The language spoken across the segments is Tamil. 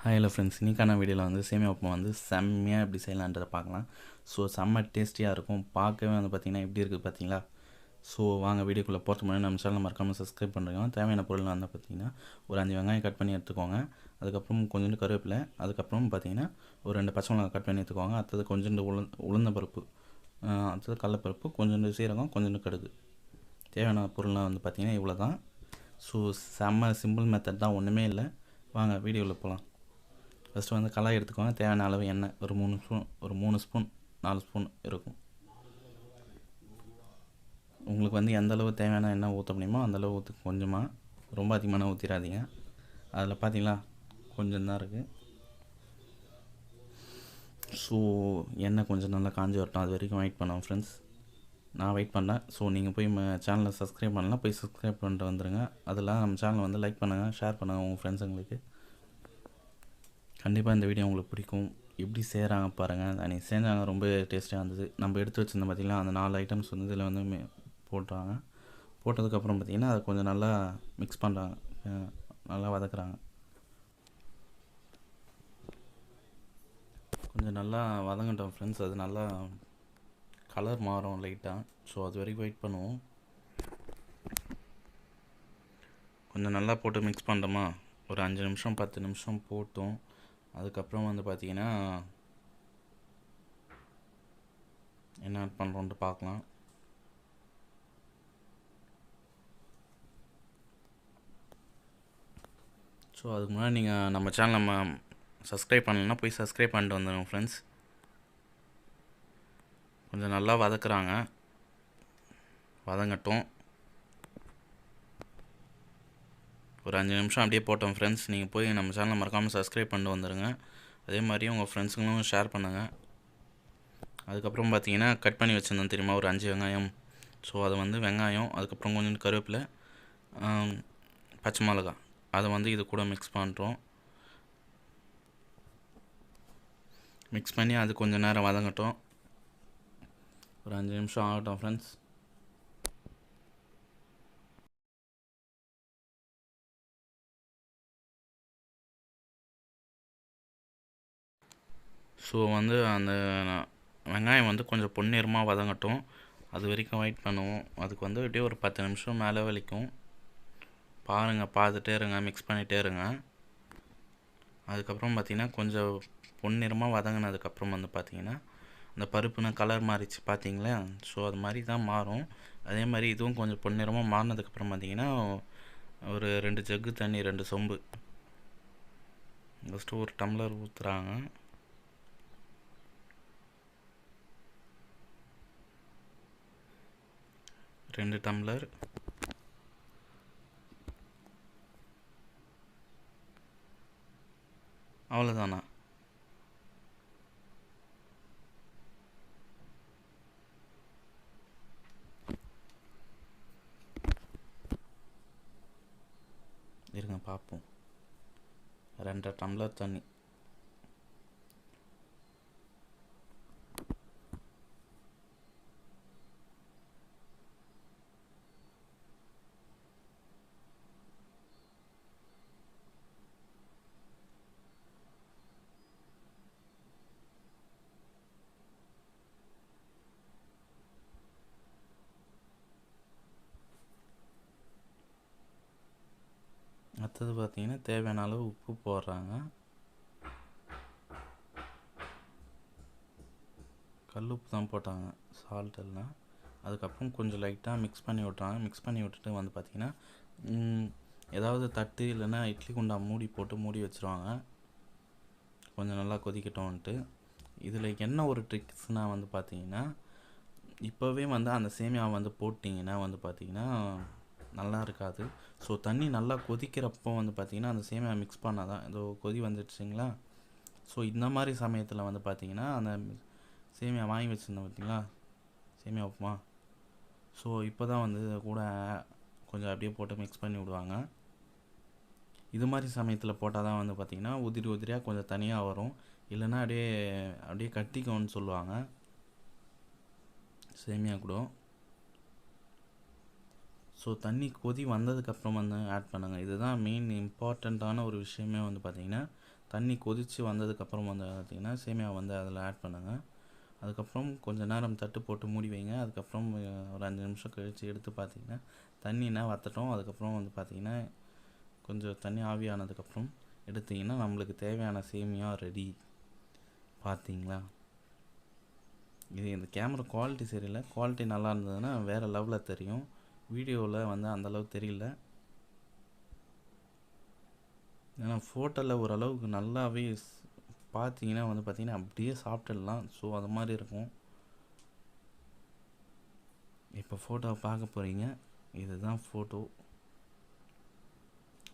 ஹாய் ஹலோ ஃப்ரெண்ட்ஸ், இன்றைக்கான வீடியோவில் வந்து சேமியா உப்புமா வந்து செம்மையாக எப்படி செய்யலான்றதை பார்க்கலாம். ஸோ செம்ம டேஸ்டியாக இருக்கும். பார்க்கவே வந்து பார்த்திங்கன்னா எப்படி இருக்குது பார்த்தீங்களா. ஸோ வாங்க வீடியோக்குள்ளே போகிறதுக்கு முன்னாடி நம்ம சேனல் மறக்காமல் சப்ஸ்கிரைப் பண்ணுறோங்க. தேவையான பொருள் வந்து பார்த்திங்கன்னா ஒரு 5 வெங்காயம் கட் பண்ணி எடுத்துக்கோங்க. அதுக்கப்புறம் கொஞ்சோண்டு கருவேப்பிலை, அதுக்கப்புறம் பார்த்திங்கன்னா ஒரு 2 பச்சை மிளகாய் கட் பண்ணி எடுத்துக்கோங்க. அடுத்தது கொஞ்சோண்டு உளுந்த பருப்பு, அடுத்தது கடலைப்பருப்பு, கொஞ்சோண்டு சீரகம், கொஞ்சோண்டு கடுகு. தேவையான பொருள்லாம் வந்து பார்த்திங்கன்னா இவ்வளோ தான். ஸோ செம்ம சிம்பிள் மெத்தட் தான், ஒன்றுமே இல்லை. வாங்க வீடியோவில் போகலாம். ஃபஸ்ட்டு வந்து கடாய் எடுத்துக்கோங்க. தேவையான அளவு எண்ணெய் ஒரு 3 ஸ்பூன் 4 ஸ்பூன் இருக்கும். உங்களுக்கு வந்து எந்த அளவு தேவையான எண்ணெய் ஊற்ற முடியுமோ அந்தளவு ஊற்று. கொஞ்சமாக, ரொம்ப அதிகமான ஊற்றிடாதீங்க. அதில் பார்த்தீங்களா கொஞ்சம் தான் இருக்குது. ஸோ எண்ணெய் கொஞ்சம் நல்லா காஞ்சி வரட்டும், அது வரைக்கும் வெயிட் பண்ணுவோம் ஃப்ரெண்ட்ஸ். நான் வெயிட் பண்ணேன். ஸோ நீங்கள் போய் சேனலை சப்ஸ்கிரைப் பண்ணலாம், போய் சப்ஸ்கிரைப் பண்ணிட்டு வந்துடுங்க. அதெல்லாம் நம்ம சேனலை வந்து லைக் பண்ணுங்கள், ஷேர் பண்ணுங்கள் உங்கள் ஃப்ரெண்ட்ஸுங்களுக்கு. கண்டிப்பாக இந்த வீடியோ உங்களுக்கு பிடிக்கும். எப்படி செய்கிறாங்க பாருங்கள். அன்றைக்கி செஞ்சாங்க, ரொம்ப டேஸ்ட்டாக இருந்தது. நம்ம எடுத்து வச்சுருந்தோம் பார்த்திங்களா, அந்த 4 ஐட்டம்ஸ் வந்து இதில் வந்து போட்டுறாங்க. போட்டதுக்கப்புறம் பார்த்திங்கன்னா அதை கொஞ்சம் நல்லா மிக்ஸ் பண்ணுறாங்க, நல்லா வதக்குறாங்க. கொஞ்சம் நல்லா வதங்கட்டும் ஃப்ரெண்ட்ஸ். அது நல்லா கலர் மாறும் லைட்டாக. ஸோ அது வரைக்கும் வெயிட் பண்ணுவோம். கொஞ்சம் நல்லா போட்டு மிக்ஸ் பண்ணுறோமா, ஒரு 5 நிமிஷம் 10 நிமிஷம் போட்டோம். அதுக்கப்புறம் வந்து பார்த்திங்கன்னா என்ன ஆட் பண்ணுறோன்ட்டு பார்க்கலாம். ஸோ அதுக்கு முன்னாடி நீங்கள் நம்ம சேனல் நம்ம சப்ஸ்கிரைப் பண்ணலைன்னா போய் சப்ஸ்கிரைப் பண்ணிட்டு வந்துடுங்க ஃப்ரெண்ட்ஸ். கொஞ்சம் நல்லா வதக்குறாங்க, வதங்கட்டும். ஒரு 5 நிமிஷம் அப்படியே போட்டோம் ஃப்ரெண்ட்ஸ். நீங்கள் போய் நம்ம சேனலை மறக்காமல் சப்ஸ்கிரைப் பண்ணிட்டு வந்துடுங்க. அதே மாதிரி உங்கள் ஃப்ரெண்ட்ஸுங்களும் ஷேர் பண்ணுங்கள். அதுக்கப்புறம் பார்த்தீங்கன்னா கட் பண்ணி வச்சுருந்தோம் தெரியுமா, ஒரு 5 வெங்காயம். ஸோ அதை வந்து வெங்காயம், அதுக்கப்புறம் கொஞ்சம் கருவேப்பிலை, பச்சை மிளகா, அதை வந்து இது கூட மிக்ஸ் பண்ணுறோம். மிக்ஸ் பண்ணி அது கொஞ்சம் நேரம் வதங்கட்டும். ஒரு 5 நிமிஷம் ஆகட்டும் ஃப்ரெண்ட்ஸ். ஸோ வந்து அந்த வெங்காயம் வந்து கொஞ்சம் பொன்னிறமாக வதங்கட்டும், அது வரைக்கும் வெயிட் பண்ணுவோம். அதுக்கு வந்து அப்படியே ஒரு 10 நிமிஷம் மேலே வலிக்கும். பாருங்கள், பார்த்துட்டே இருங்க, மிக்ஸ் பண்ணிகிட்டே இருங்க. அதுக்கப்புறம் பார்த்திங்கன்னா கொஞ்சம் பொன்னிறமாக வதங்கினதுக்கப்புறம் வந்து பார்த்திங்கன்னா அந்த பருப்புனா கலர் மாறிச்சு பார்த்தீங்களா. ஸோ அது மாதிரி தான் மாறும். அதே மாதிரி இதுவும் கொஞ்சம் பொன்னிறமாக மாறினதுக்கப்புறம் பார்த்திங்கன்னா ஒரு 2 ஜக்கு தண்ணி, 2 சொம்பு, ஃபஸ்ட்டு ஒரு டம்ளர் ஊற்றுறாங்க. ரெண்டு டம்ளர். அவ்வளோதானா? இருங்க பார்ப்போம். 2 டம்ளர் தண்ணி. அடுத்தது பார்த்திங்கன்னா தேவையான அளவு உப்பு போடுறாங்க. கல் உப்பு தான் போட்டாங்க, சால்ட் எல்லாம். அதுக்கப்புறம் கொஞ்சம் லைட்டாக மிக்ஸ் பண்ணி விட்றாங்க. மிக்ஸ் பண்ணி விட்டுட்டு வந்து பார்த்திங்கன்னா ஏதாவது தட்டு இல்லைன்னா இட்லி குண்டா மூடி போட்டு மூடி வச்சுருவாங்க, கொஞ்சம் நல்லா கொதிக்கட்டும்ன்ட்டு. இதில் என்ன ஒரு ட்ரிக்ஸ்னால் வந்து பார்த்திங்கன்னா, இப்போவே வந்து அந்த சேமியாவை வந்து போட்டிங்கன்னா வந்து பார்த்திங்கன்னா நல்லா இருக்காது. ஸோ தண்ணி நல்லா கொதிக்கிறப்போ வந்து பார்த்திங்கன்னா அந்த சேமியா மிக்ஸ் பண்ணால் தான். ஏதோ கொதி வந்துடுச்சிங்களா. ஸோ இந்த மாதிரி சமயத்தில் வந்து பார்த்திங்கன்னா அந்த சேமியா வாங்கி வச்சுருந்தோம் பார்த்திங்களா, சேமியா உப்புமா. ஸோ இப்போ தான் வந்து கூட கொஞ்சம் அப்படியே போட்டு மிக்ஸ் பண்ணி விடுவாங்க. இது மாதிரி சமயத்தில் போட்டால் தான் வந்து பார்த்திங்கன்னா உதிரி உதிரியாக கொஞ்சம் தனியாக வரும். இல்லைன்னா அப்படியே கட்டிக்கும்னு சொல்லுவாங்க சேமியா கூட. ஸோ தண்ணி கொதி வந்ததுக்கப்புறம் வந்து ஆட் பண்ணுங்கள். இதுதான் மெயின் இம்பார்ட்டண்ட்டான ஒரு விஷயமே வந்து பார்த்திங்கன்னா தண்ணி கொதித்து வந்ததுக்கப்புறம் வந்து பார்த்திங்கன்னா சேமியா வந்து அதில் ஆட் பண்ணுங்க. அதுக்கப்புறம் கொஞ்சம் நேரம் தட்டு போட்டு மூடி வைங்க. அதுக்கப்புறம் ஒரு 5 நிமிஷம் கழித்து எடுத்து பார்த்திங்கன்னா தண்ணினா வற்றட்டும். அதுக்கப்புறம் வந்து பார்த்திங்கன்னா கொஞ்சம் தண்ணி ஆவியானதுக்கப்புறம் எடுத்திங்கன்னா நம்மளுக்கு தேவையான சேமியா ரெடி. பார்த்தீங்களா? இது இந்த கேமரா குவாலிட்டி சரியில்லை. குவாலிட்டி நல்லா இருந்ததுன்னா வேறு லெவலில் தெரியும். வீடியோவில் வந்து அந்தளவுக்கு தெரியல. ஏன்னா ஃபோட்டோவில் ஓரளவுக்கு நல்லாவே பார்த்தீங்கன்னா வந்து பார்த்திங்கன்னா அப்படியே சாப்பிட்டுடலாம். ஸோ அது மாதிரி இருக்கும். இப்போ ஃபோட்டோவை பார்க்க போகிறீங்க. இதுதான் ஃபோட்டோ.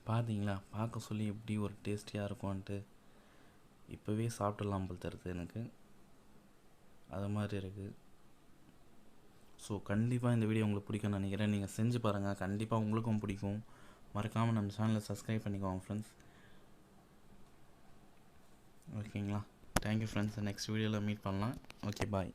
பார்த்தீங்களா? பார்க்க சொல்லி எப்படி ஒரு டேஸ்டியாக இருக்கும்ன்ட்டு இப்போவே சாப்பிட்டுடலாம் போல் தருது எனக்கு. அது மாதிரி இருக்குது. ஸோ கண்டிப்பாக இந்த வீடியோ உங்களுக்கு பிடிக்கும்னு நினைக்கிறேன். நீங்கள் செஞ்சு பாருங்கள். கண்டிப்பாக உங்களுக்கும் பிடிக்கும். மறக்காமல் நம்ம சேனலை சப்ஸ்கிரைப் பண்ணிக்கோங்க ஃப்ரெண்ட்ஸ். ஓகேங்களா? Thank you friends. நெக்ஸ்ட் வீடியோவில் மீட் பண்ணலாம். ஓகே, பாய்.